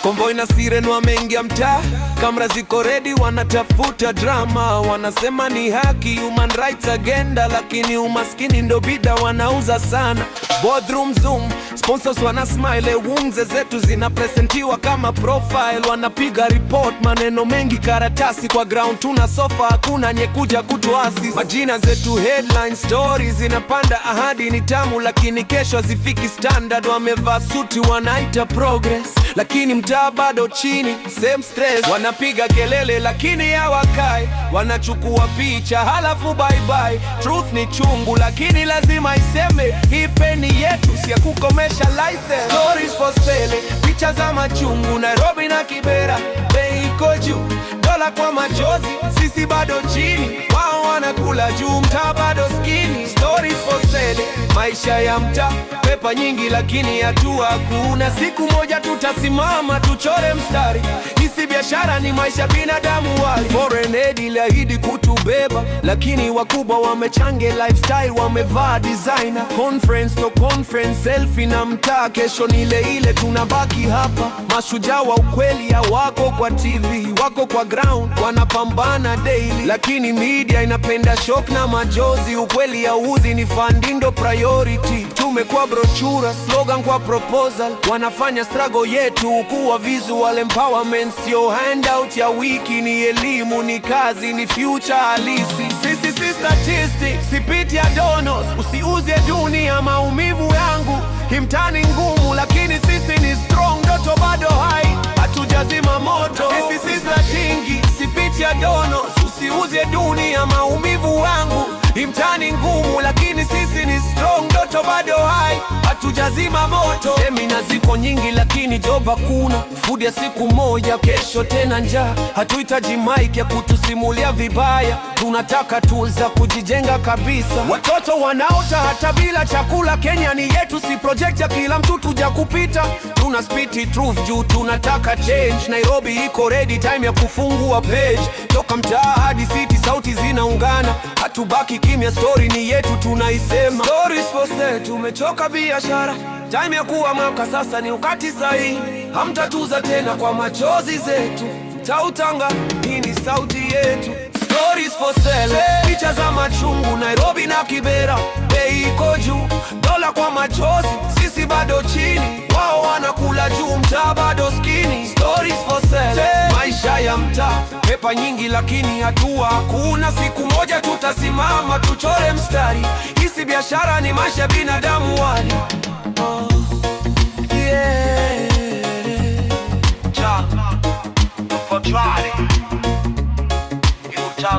Konvoi na siren wameingia mtaa, kamera ziko ready, wanatafuta drama. Wanasema ni haki, human rights agenda, lakini umaskini ndo bida wanauza sana. Boardroom zoom, sponsors wana smile, wungze zetu zinapresentiwa kama profile. Wanapiga report, maneno mengi karatasi, kwa ground tuna sofa, hakuna nyekuja kutuasi. Majina zetu headline, stories zinapanda, ahadi ni tamu lakini kesho hazifiki standard. Wamevaa suti wanaita progress, lakini mtaa bado chini, same stress. Wanapiga kelele lakini hawakai, wanachukua picha halafu bye bye. Truth ni chungu lakini lazima iseme, hii peni yetu si ya kukomesha license. Stories for sale, picha za machungu, Nairobi na Kibera, bei iko juu, dola kwa machozi, sisi bado chini, wao wanakula juu, mtaa bado skini. Stories for sale, maisha ya mtaa, pepa nyingi lakini hatua hakuna. Siku moja tutasimama tuchore mstari, hisi biashara ni maisha binadamu wali. Foreign aid iliahidi kutubeba, lakini wakubwa wamechange lifestyle, wamevaa designer. Conference to conference, selfie na mtaa, kesho ni ile ile, tunabaki hapa. Mashujaa wa ukweli hawako kwa TV, wako kwa ground, wanapambana daily, lakini media inapenda shock na majozi. Ukweli hauuzi, ni funding ndo priority. Tumekuwa brochura, slogan kwa proposal, wanafanya struggle yetu kuwa visual empowerment. Sio handout ya wiki, ni elimu, ni kazi, ni future halisi. Sisi si statistics, sipiti ya donos, usiuze dunia maumivu yangu. Himtani ngumu lakini sisi ni strong, ndoto bado hai, hatujazima moto. Sisi si statingi, sipiti ya donos, usiuze dunia maumivu yangu. Himtani ngumu lakini sisi ni strong, ndoto bado hai, hatujazima moto. Semina ziko nyingi lakini job hakuna, food ya siku moja, kesho tena njaa. Hatuhitaji mic ya kutusimulia vibaya, tunataka tools za kujijenga kabisa. Watoto wanaota hata bila chakula, Kenya ni yetu, si project ya kila mtu tuja kupita. Tuna spit truth juu tunataka change. Nairobi iko ready, time ya kufungua page. Toka mtaa hadi city, sauti zinaungana, hatubaki kimya, story ni yetu tunaisema. Stories for sale, tumechoka biashara, time ya kuamka sasa, ni wakati sahihi. Hamtatuza tena kwa machozi zetu, tautanga, hii ni sauti yetu. Stories for sale, picha za machungu, Nairobi na Kibera, bei iko juu, dola kwa machozi, sisi bado chini, wao wanakula juu, mtaa bado skini. Stories for sale, maisha ya mtaa, pepa nyingi lakini hatua hakuna. Siku moja tutasimama tuchore mstari, hisi biashara ni maisha binadamu wali.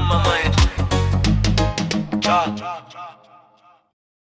Mama yetu